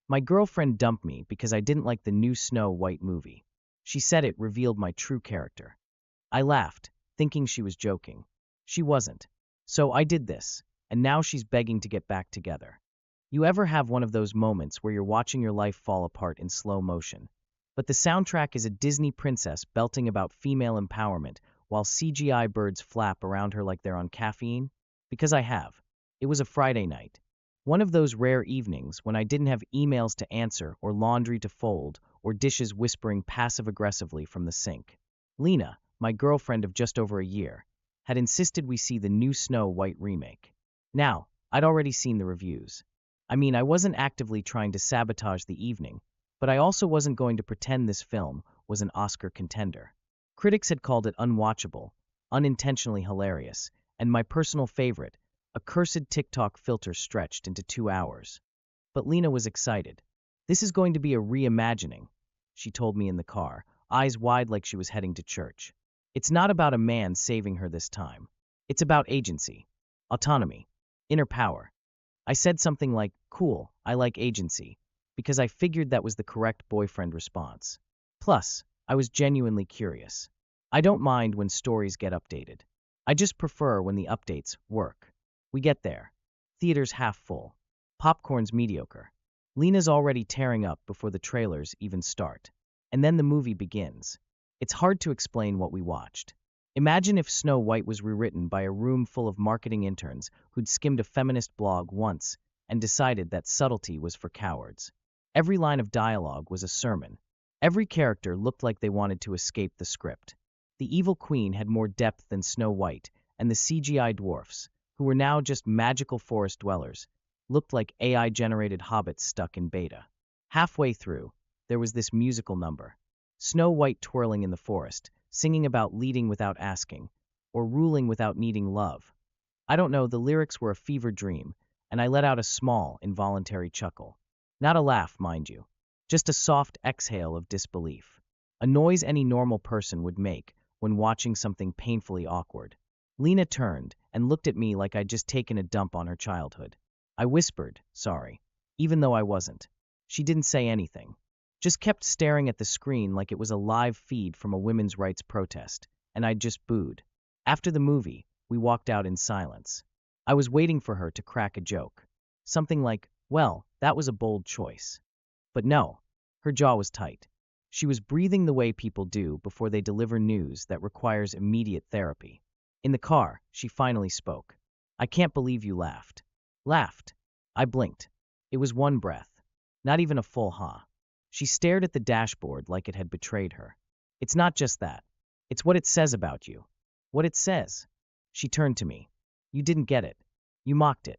My girlfriend dumped me because I didn't like the new Snow White movie. She said it revealed my true character. I laughed, thinking she was joking. She wasn't. So I did this, and now she's begging to get back together. You ever have one of those moments where you're watching your life fall apart in slow motion? But the soundtrack is a Disney princess belting about female empowerment while CGI birds flap around her like they're on caffeine? Because I have. It was a Friday night. One of those rare evenings when I didn't have emails to answer or laundry to fold or dishes whispering passive-aggressively from the sink. Lena, my girlfriend of just over a year, had insisted we see the new Snow White remake. Now, I'd already seen the reviews. I mean, I wasn't actively trying to sabotage the evening, but I also wasn't going to pretend this film was an Oscar contender. Critics had called it unwatchable, unintentionally hilarious, and my personal favorite, a cursed TikTok filter stretched into 2 hours. But Lena was excited. This is going to be a reimagining, she told me in the car, eyes wide like she was heading to church. It's not about a man saving her this time. It's about agency, autonomy, inner power. I said something like, "Cool, I like agency," because I figured that was the correct boyfriend response. Plus, I was genuinely curious. I don't mind when stories get updated. I just prefer when the updates work. We get there. Theater's half full. Popcorn's mediocre. Lena's already tearing up before the trailers even start. And then the movie begins. It's hard to explain what we watched. Imagine if Snow White was rewritten by a room full of marketing interns who'd skimmed a feminist blog once and decided that subtlety was for cowards. Every line of dialogue was a sermon. Every character looked like they wanted to escape the script. The evil queen had more depth than Snow White, and the CGI dwarfs, who were now just magical forest dwellers, looked like AI-generated hobbits stuck in beta. Halfway through, there was this musical number. Snow White twirling in the forest, singing about leading without asking, or ruling without needing love. I don't know, the lyrics were a fever dream, and I let out a small, involuntary chuckle. Not a laugh, mind you. Just a soft exhale of disbelief. A noise any normal person would make when watching something painfully awkward. Lena turned and looked at me like I'd just taken a dump on her childhood. I whispered, sorry, even though I wasn't. She didn't say anything. Just kept staring at the screen like it was a live feed from a women's rights protest, and I'd just booed. After the movie, we walked out in silence. I was waiting for her to crack a joke. Something like, well, that was a bold choice. But no, her jaw was tight. She was breathing the way people do before they deliver news that requires immediate therapy. In the car, she finally spoke. I can't believe you laughed. Laughed. I blinked. It was one breath. Not even a full ha. She stared at the dashboard like it had betrayed her. It's not just that. It's what it says about you. What it says. She turned to me. You didn't get it. You mocked it.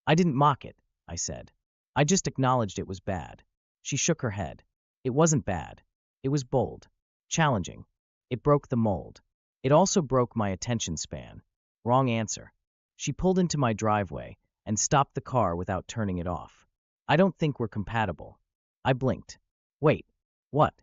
I didn't mock it, I said. I just acknowledged it was bad. She shook her head. It wasn't bad. It was bold. Challenging. It broke the mold. It also broke my attention span. Wrong answer. She pulled into my driveway and stopped the car without turning it off. I don't think we're compatible. I blinked. Wait, what?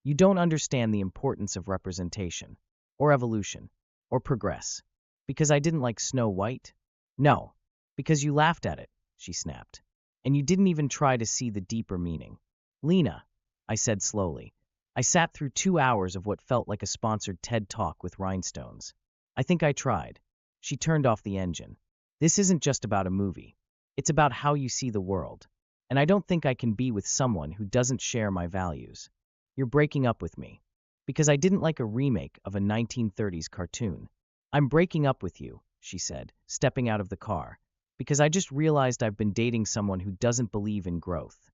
You don't understand the importance of representation, or evolution, or progress. Because I didn't like Snow White? No, because you laughed at it, she snapped. And you didn't even try to see the deeper meaning. Lena, I said slowly. I sat through 2 hours of what felt like a sponsored TED Talk with rhinestones. I think I tried. She turned off the engine. This isn't just about a movie. It's about how you see the world. And I don't think I can be with someone who doesn't share my values. You're breaking up with me. Because I didn't like a remake of a 1930s cartoon. I'm breaking up with you, she said, stepping out of the car. Because I just realized I've been dating someone who doesn't believe in growth.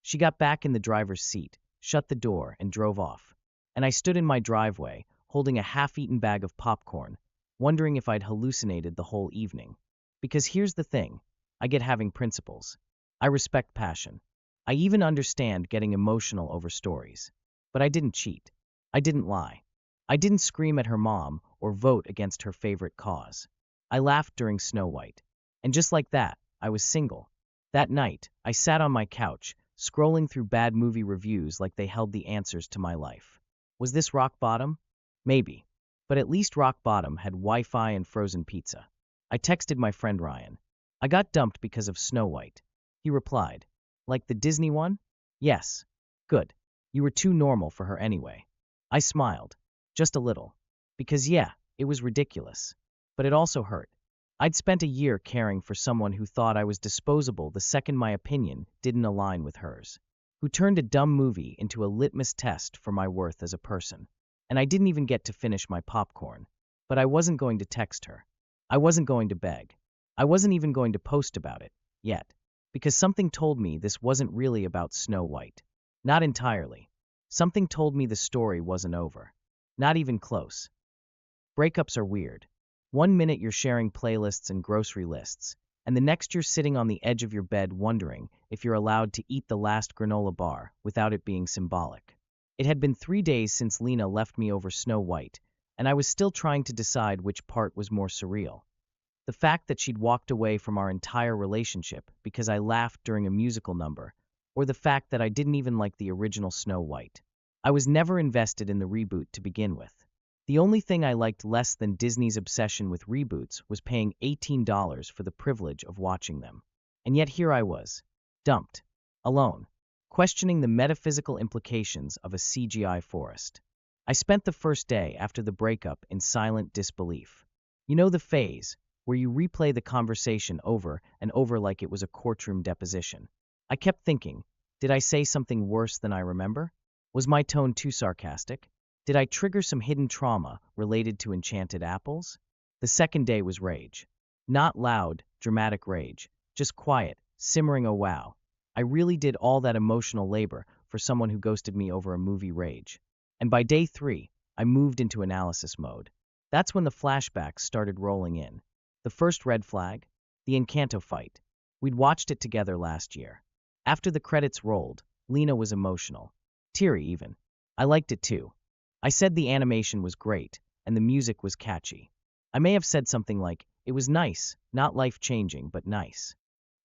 She got back in the driver's seat, shut the door, and drove off. And I stood in my driveway, holding a half-eaten bag of popcorn, wondering if I'd hallucinated the whole evening. Because here's the thing, I get having principles. I respect passion. I even understand getting emotional over stories. But I didn't cheat. I didn't lie. I didn't scream at her mom or vote against her favorite cause. I laughed during Snow White. And just like that, I was single. That night, I sat on my couch, scrolling through bad movie reviews like they held the answers to my life. Was this rock bottom? Maybe. But at least rock bottom had Wi-Fi and frozen pizza. I texted my friend Ryan. I got dumped because of Snow White. He replied, like the Disney one? Yes. Good. You were too normal for her anyway. I smiled. Just a little. Because yeah, it was ridiculous. But it also hurt. I'd spent a year caring for someone who thought I was disposable the second my opinion didn't align with hers. Who turned a dumb movie into a litmus test for my worth as a person. And I didn't even get to finish my popcorn. But I wasn't going to text her. I wasn't going to beg. I wasn't even going to post about it, yet. Because something told me this wasn't really about Snow White. Not entirely. Something told me the story wasn't over. Not even close. Breakups are weird. One minute you're sharing playlists and grocery lists, and the next you're sitting on the edge of your bed wondering if you're allowed to eat the last granola bar without it being symbolic. It had been 3 days since Lena left me over Snow White, and I was still trying to decide which part was more surreal. The fact that she'd walked away from our entire relationship because I laughed during a musical number, or the fact that I didn't even like the original Snow White. I was never invested in the reboot to begin with. The only thing I liked less than Disney's obsession with reboots was paying $18 for the privilege of watching them. And yet here I was, dumped, alone, questioning the metaphysical implications of a CGI forest. I spent the first day after the breakup in silent disbelief. You know the phase, where you replay the conversation over and over like it was a courtroom deposition. I kept thinking, did I say something worse than I remember? Was my tone too sarcastic? Did I trigger some hidden trauma related to enchanted apples? The second day was rage. Not loud, dramatic rage, just quiet, simmering oh wow. I really did all that emotional labor for someone who ghosted me over a movie rage. And by day 3, I moved into analysis mode. That's when the flashbacks started rolling in. The first red flag? The Encanto fight. We'd watched it together last year. After the credits rolled, Lena was emotional. Teary even. I liked it too. I said the animation was great, and the music was catchy. I may have said something like, it was nice, not life-changing, but nice.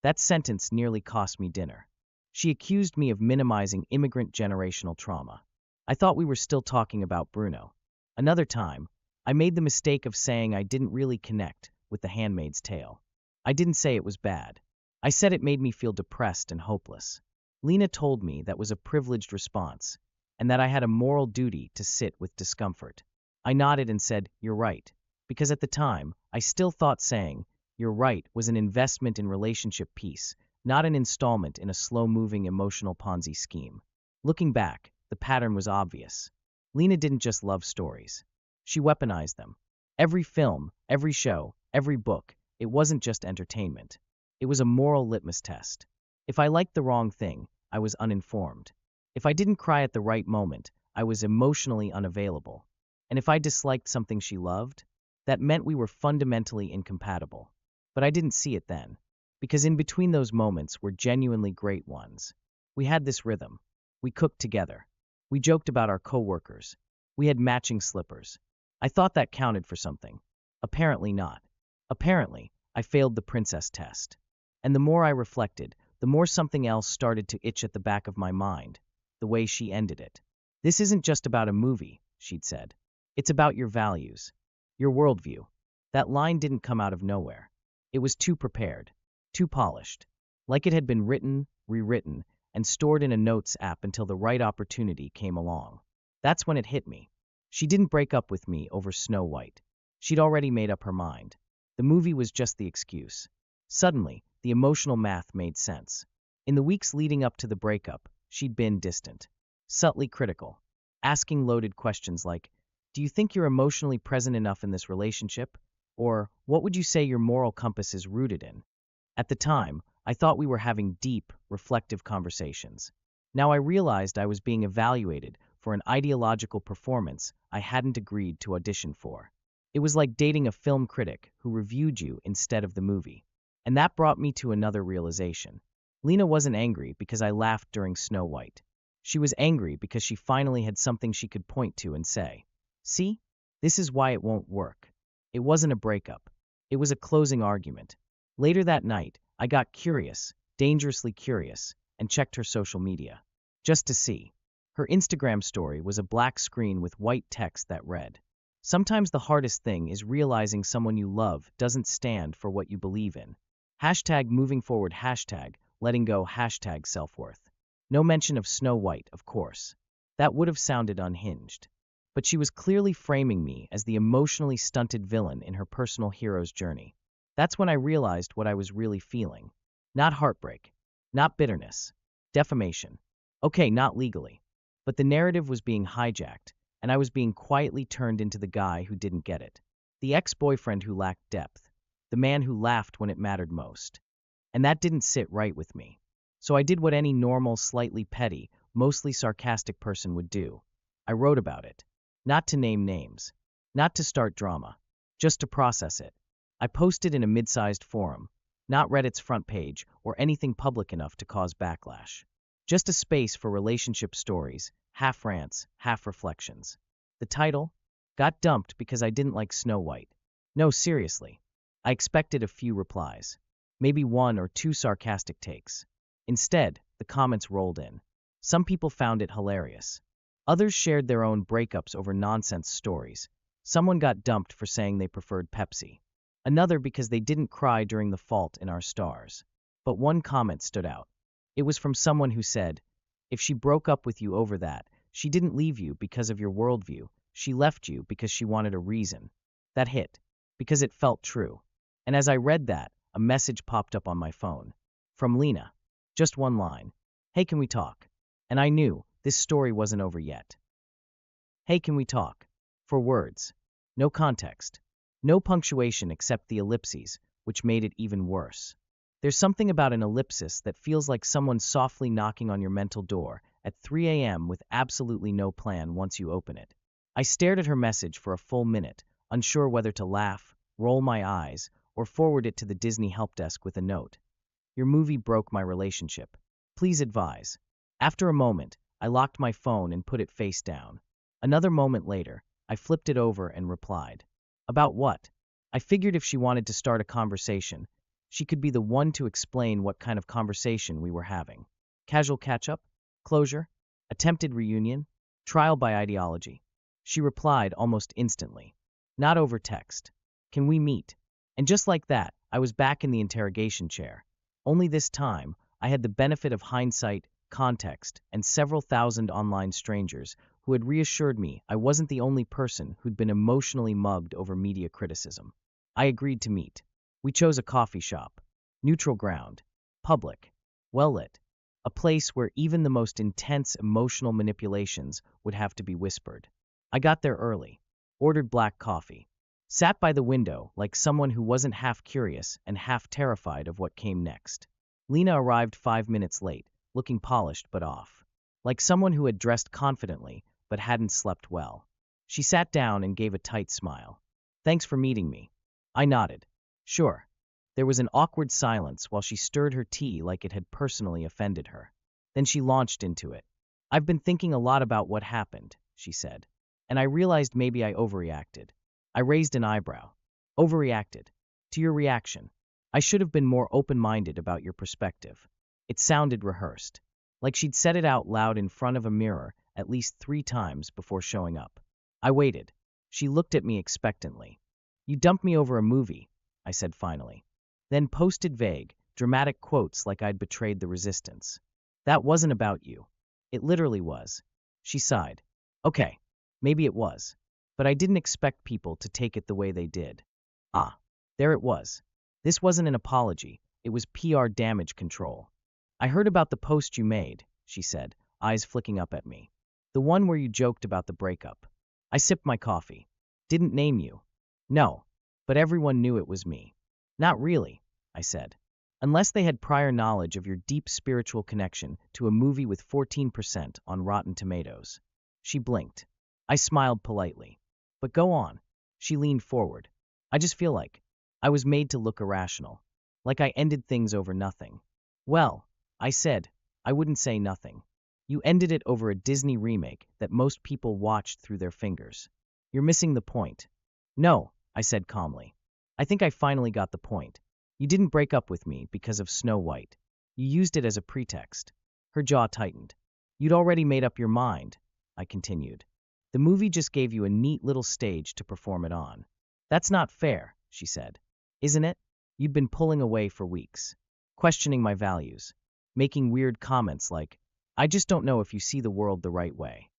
That sentence nearly cost me dinner. She accused me of minimizing immigrant generational trauma. I thought we were still talking about Bruno. Another time, I made the mistake of saying I didn't really connect with The Handmaid's Tale. I didn't say it was bad. I said it made me feel depressed and hopeless. Lena told me that was a privileged response, and that I had a moral duty to sit with discomfort. I nodded and said, you're right, because at the time, I still thought saying, you're right, was an investment in relationship peace, not an installment in a slow-moving emotional Ponzi scheme. Looking back, the pattern was obvious. Lena didn't just love stories. She weaponized them. Every film, every show, every book, it wasn't just entertainment. It was a moral litmus test. If I liked the wrong thing, I was uninformed. If I didn't cry at the right moment, I was emotionally unavailable. And if I disliked something she loved, that meant we were fundamentally incompatible. But I didn't see it then, because in between those moments were genuinely great ones. We had this rhythm. We cooked together. We joked about our coworkers. We had matching slippers. I thought that counted for something. Apparently not. Apparently, I failed the princess test. And the more I reflected, the more something else started to itch at the back of my mind, the way she ended it. This isn't just about a movie, she'd said. It's about your values, your worldview. That line didn't come out of nowhere. It was too prepared, too polished, like it had been written, rewritten, and stored in a notes app until the right opportunity came along. That's when it hit me. She didn't break up with me over Snow White. She'd already made up her mind. The movie was just the excuse. Suddenly, the emotional math made sense. In the weeks leading up to the breakup, she'd been distant, subtly critical, asking loaded questions like, do you think you're emotionally present enough in this relationship? Or, what would you say your moral compass is rooted in? At the time, I thought we were having deep, reflective conversations. Now I realized I was being evaluated for an ideological performance I hadn't agreed to audition for. It was like dating a film critic who reviewed you instead of the movie. And that brought me to another realization. Lena wasn't angry because I laughed during Snow White. She was angry because she finally had something she could point to and say, see, this is why it won't work. It wasn't a breakup. It was a closing argument. Later that night, I got curious, dangerously curious, and checked her social media. Just to see. Her Instagram story was a black screen with white text that read, sometimes the hardest thing is realizing someone you love doesn't stand for what you believe in. Hashtag moving forward, hashtag letting go, hashtag self-worth. No mention of Snow White, of course. That would have sounded unhinged. But she was clearly framing me as the emotionally stunted villain in her personal hero's journey. That's when I realized what I was really feeling. Not heartbreak. Not bitterness. Defamation. Okay, not legally. But the narrative was being hijacked, and I was being quietly turned into the guy who didn't get it. The ex-boyfriend who lacked depth. The man who laughed when it mattered most. And that didn't sit right with me. So I did what any normal, slightly petty, mostly sarcastic person would do. I wrote about it. Not to name names. Not to start drama. Just to process it. I posted in a mid-sized forum, not Reddit's front page or anything public enough to cause backlash. Just a space for relationship stories, half rants, half reflections. The title? Got dumped because I didn't like Snow White. No, seriously. I expected a few replies. Maybe one or two sarcastic takes. Instead, the comments rolled in. Some people found it hilarious. Others shared their own breakups over nonsense stories. Someone got dumped for saying they preferred Pepsi. Another because they didn't cry during The Fault in Our Stars. But one comment stood out. It was from someone who said, if she broke up with you over that, she didn't leave you because of your worldview, she left you because she wanted a reason. That hit, because it felt true. And as I read that, a message popped up on my phone. From Lena. Just one line. Hey, can we talk? And I knew this story wasn't over yet. Hey, can we talk? 4 words. No context. No punctuation except the ellipses, which made it even worse. There's something about an ellipsis that feels like someone softly knocking on your mental door at 3 a.m. with absolutely no plan once you open it. I stared at her message for a full minute, unsure whether to laugh, roll my eyes, or forward it to the Disney help desk with a note. Your movie broke my relationship. Please advise. After a moment, I locked my phone and put it face down. Another moment later, I flipped it over and replied. About what? I figured if she wanted to start a conversation, she could be the one to explain what kind of conversation we were having. Casual catch-up? Closure? Attempted reunion? Trial by ideology? She replied almost instantly. Not over text. Can we meet? And just like that, I was back in the interrogation chair. Only this time, I had the benefit of hindsight, context, and several thousand online strangers who had reassured me I wasn't the only person who'd been emotionally mugged over media criticism. I agreed to meet. We chose a coffee shop. Neutral ground. Public. Well-lit. A place where even the most intense emotional manipulations would have to be whispered. I got there early. Ordered black coffee. Sat by the window like someone who wasn't half curious and half terrified of what came next. Lena arrived 5 minutes late, looking polished but off. Like someone who had dressed confidently but hadn't slept well. She sat down and gave a tight smile. Thanks for meeting me. I nodded. Sure. There was an awkward silence while she stirred her tea like it had personally offended her. Then she launched into it. I've been thinking a lot about what happened, she said. And I realized maybe I overreacted. I raised an eyebrow. Overreacted. To your reaction. I should have been more open-minded about your perspective. It sounded rehearsed. Like she'd said it out loud in front of a mirror at least 3 times before showing up. I waited. She looked at me expectantly. You dumped me over a movie, I said finally. Then posted vague, dramatic quotes like I'd betrayed the resistance. That wasn't about you. It literally was. She sighed. Okay, maybe it was. But I didn't expect people to take it the way they did. Ah, there it was. This wasn't an apology, it was PR damage control. I heard about the post you made, she said, eyes flicking up at me. The one where you joked about the breakup. I sipped my coffee. Didn't name you. No, but everyone knew it was me. Not really, I said. Unless they had prior knowledge of your deep spiritual connection to a movie with 14% on Rotten Tomatoes. She blinked. I smiled politely. But go on. She leaned forward. I just feel like I was made to look irrational. Like I ended things over nothing. Well, I said, I wouldn't say nothing. You ended it over a Disney remake that most people watched through their fingers. You're missing the point. No, I said calmly. I think I finally got the point. You didn't break up with me because of Snow White. You used it as a pretext. Her jaw tightened. You'd already made up your mind, I continued. The movie just gave you a neat little stage to perform it on. That's not fair, she said. Isn't it? You'd been pulling away for weeks. Questioning my values. Making weird comments like, I just don't know if you see the world the right way.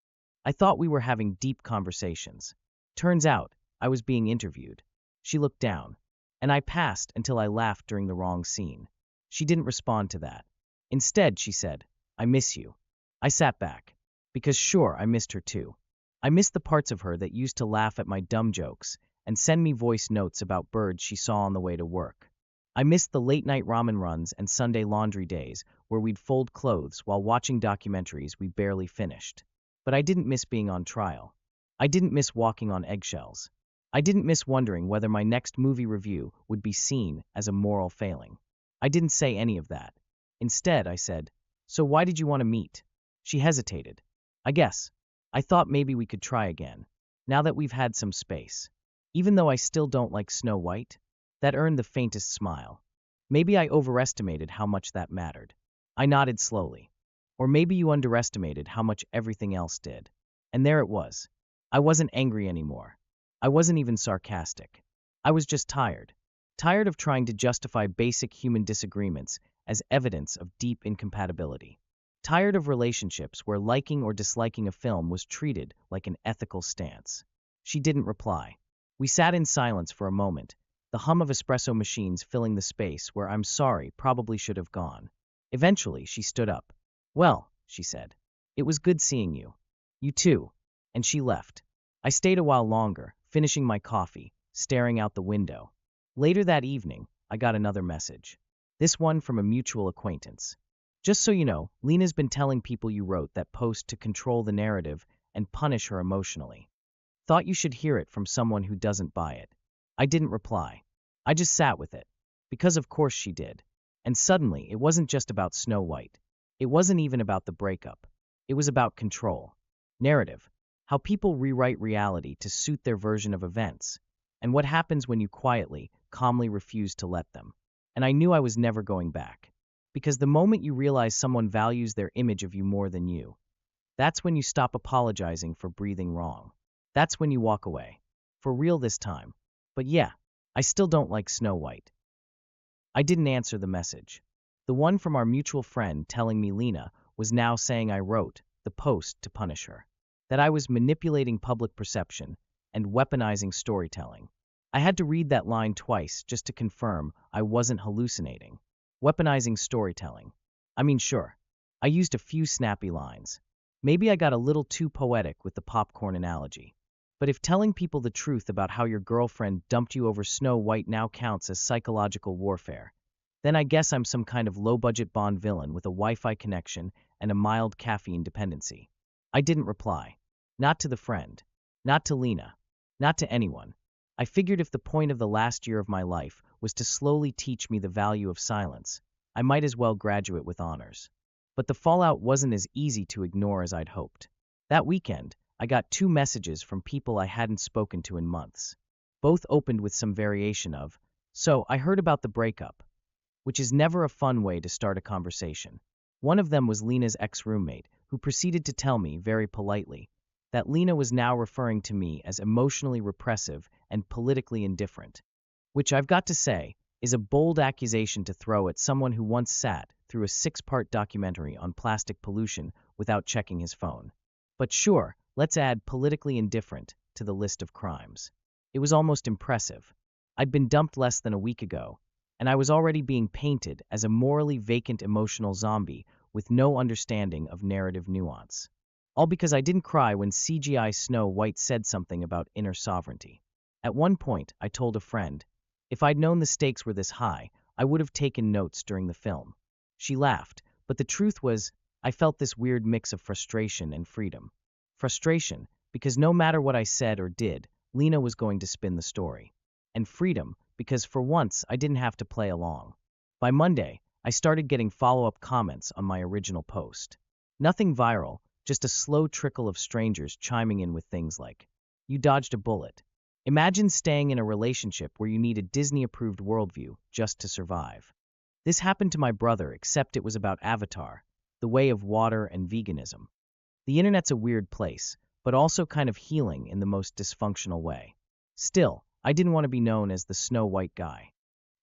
I thought we were having deep conversations. Turns out, I was being interviewed. She looked down, and I passed until I laughed during the wrong scene. She didn't respond to that. Instead, she said, "I miss you." I sat back. Because sure, I missed her too. I missed the parts of her that used to laugh at my dumb jokes and send me voice notes about birds she saw on the way to work. I missed the late-night ramen runs and Sunday laundry days where we'd fold clothes while watching documentaries we barely finished. But I didn't miss being on trial. I didn't miss walking on eggshells. I didn't miss wondering whether my next movie review would be seen as a moral failing. I didn't say any of that. Instead, I said, "So why did you want to meet?" She hesitated. "I guess. I thought maybe we could try again, now that we've had some space. Even though I still don't like Snow White." That earned the faintest smile. Maybe I overestimated how much that mattered. I nodded slowly. Or maybe you underestimated how much everything else did. And there it was. I wasn't angry anymore. I wasn't even sarcastic. I was just tired. Tired of trying to justify basic human disagreements as evidence of deep incompatibility. Tired of relationships where liking or disliking a film was treated like an ethical stance. She didn't reply. We sat in silence for a moment, the hum of espresso machines filling the space where "I'm sorry" probably should have gone. Eventually, she stood up. "Well," she said, "it was good seeing you." "You too." And she left. I stayed a while longer, finishing my coffee, staring out the window. Later that evening, I got another message. This one from a mutual acquaintance. "Just so you know, Lena's been telling people you wrote that post to control the narrative and punish her emotionally. Thought you should hear it from someone who doesn't buy it." I didn't reply. I just sat with it. Because of course she did. And suddenly, it wasn't just about Snow White. It wasn't even about the breakup. It was about control. Narrative. How people rewrite reality to suit their version of events. And what happens when you quietly, calmly refuse to let them. And I knew I was never going back. Because the moment you realize someone values their image of you more than you, that's when you stop apologizing for breathing wrong. That's when you walk away. For real this time. But yeah, I still don't like Snow White. I didn't answer the message. The one from our mutual friend telling me Lena was now saying I wrote the post to punish her. That I was manipulating public perception and weaponizing storytelling. I had to read that line twice just to confirm I wasn't hallucinating. Weaponizing storytelling. I mean, sure, I used a few snappy lines. Maybe I got a little too poetic with the popcorn analogy. But if telling people the truth about how your girlfriend dumped you over Snow White now counts as psychological warfare, then I guess I'm some kind of low-budget Bond villain with a Wi-Fi connection and a mild caffeine dependency. I didn't reply. Not to the friend. Not to Lena. Not to anyone. I figured if the point of the last year of my life was to slowly teach me the value of silence, I might as well graduate with honors. But the fallout wasn't as easy to ignore as I'd hoped. That weekend, I got 2 messages from people I hadn't spoken to in months. Both opened with some variation of, "So, I heard about the breakup," which is never a fun way to start a conversation. One of them was Lena's ex-roommate, who proceeded to tell me, very politely, that Lena was now referring to me as emotionally repressive and politically indifferent. Which I've got to say, is a bold accusation to throw at someone who once sat through a 6-part documentary on plastic pollution without checking his phone. But sure, let's add politically indifferent to the list of crimes. It was almost impressive. I'd been dumped less than a week ago, and I was already being painted as a morally vacant emotional zombie with no understanding of narrative nuance. All because I didn't cry when CGI Snow White said something about inner sovereignty. At one point, I told a friend, if I'd known the stakes were this high, I would have taken notes during the film. She laughed, but the truth was, I felt this weird mix of frustration and freedom. Frustration, because no matter what I said or did, Lena was going to spin the story. And freedom, because for once I didn't have to play along. By Monday, I started getting follow-up comments on my original post. Nothing viral, just a slow trickle of strangers chiming in with things like, "You dodged a bullet." Imagine staying in a relationship where you need a Disney-approved worldview just to survive. This happened to my brother, except it was about Avatar, the way of water and veganism. The internet's a weird place, but also kind of healing in the most dysfunctional way. Still, I didn't want to be known as the Snow White guy.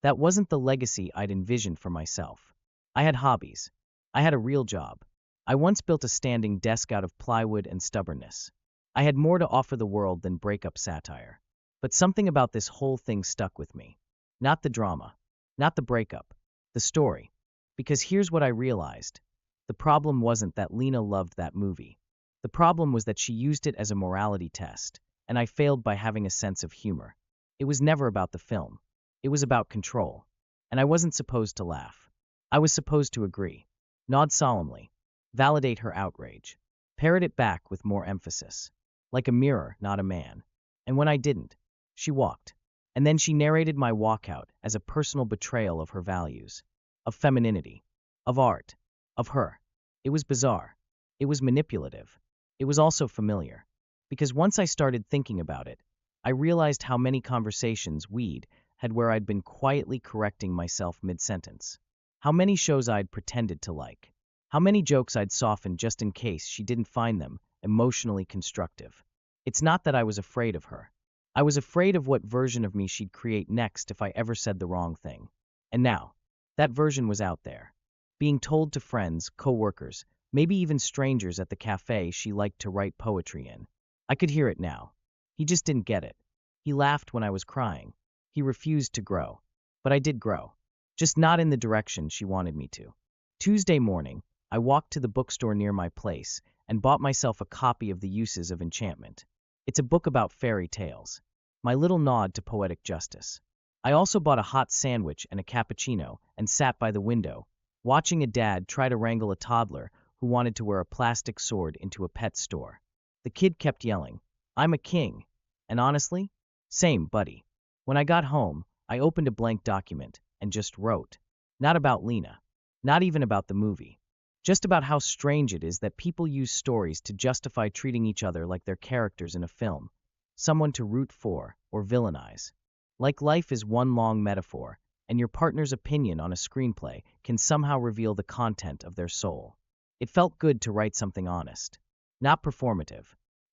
That wasn't the legacy I'd envisioned for myself. I had hobbies. I had a real job. I once built a standing desk out of plywood and stubbornness. I had more to offer the world than breakup satire. But something about this whole thing stuck with me. Not the drama, not the breakup, the story. Because here's what I realized. The problem wasn't that Lena loved that movie. The problem was that she used it as a morality test, and I failed by having a sense of humor. It was never about the film. It was about control. And I wasn't supposed to laugh. I was supposed to agree, nod solemnly, validate her outrage, parrot it back with more emphasis, like a mirror, not a man. And when I didn't, she walked. And then she narrated my walkout as a personal betrayal of her values, of femininity, of art, of her. It was bizarre. It was manipulative. It was also familiar. Because once I started thinking about it, I realized how many conversations we'd had where I'd been quietly correcting myself mid-sentence. How many shows I'd pretended to like. How many jokes I'd softened just in case she didn't find them emotionally constructive. It's not that I was afraid of her. I was afraid of what version of me she'd create next if I ever said the wrong thing. And now, that version was out there. Being told to friends, co-workers, maybe even strangers at the cafe she liked to write poetry in. I could hear it now. He just didn't get it. He laughed when I was crying. He refused to grow. But I did grow. Just not in the direction she wanted me to. Tuesday morning, I walked to the bookstore near my place and bought myself a copy of The Uses of Enchantment. It's a book about fairy tales. My little nod to poetic justice. I also bought a hot sandwich and a cappuccino and sat by the window, watching a dad try to wrangle a toddler who wanted to wear a plastic sword into a pet store. The kid kept yelling, "I'm a king." And honestly, same, buddy. When I got home, I opened a blank document and just wrote. Not about Lena. Not even about the movie. Just about how strange it is that people use stories to justify treating each other like they're characters in a film, someone to root for or villainize. Like life is one long metaphor, and your partner's opinion on a screenplay can somehow reveal the content of their soul. It felt good to write something honest. Not performative.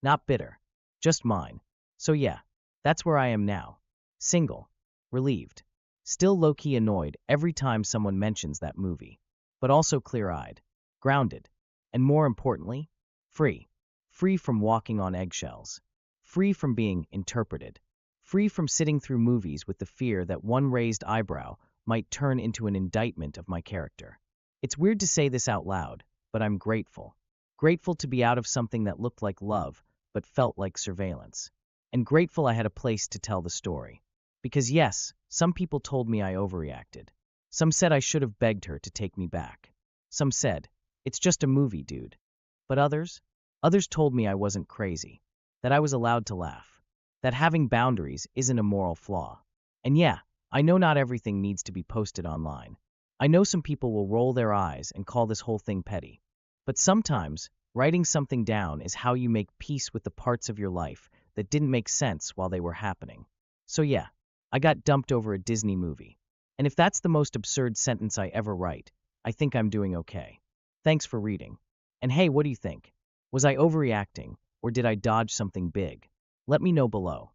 Not bitter. Just mine. So yeah, that's where I am now. Single. Relieved. Still low-key annoyed every time someone mentions that movie. But also clear-eyed. Grounded. And more importantly, free. Free from walking on eggshells. Free from being interpreted. Free from sitting through movies with the fear that one raised eyebrow might turn into an indictment of my character. It's weird to say this out loud, but I'm grateful. Grateful to be out of something that looked like love, but felt like surveillance. And grateful I had a place to tell the story. Because yes, some people told me I overreacted. Some said I should have begged her to take me back. Some said, "It's just a movie, dude." But others told me I wasn't crazy, that I was allowed to laugh, that having boundaries isn't a moral flaw. And yeah, I know not everything needs to be posted online. I know some people will roll their eyes and call this whole thing petty. But sometimes, writing something down is how you make peace with the parts of your life that didn't make sense while they were happening. So yeah, I got dumped over a Disney movie. And if that's the most absurd sentence I ever write, I think I'm doing okay. Thanks for reading. And hey, what do you think? Was I overreacting, or did I dodge something big? Let me know below.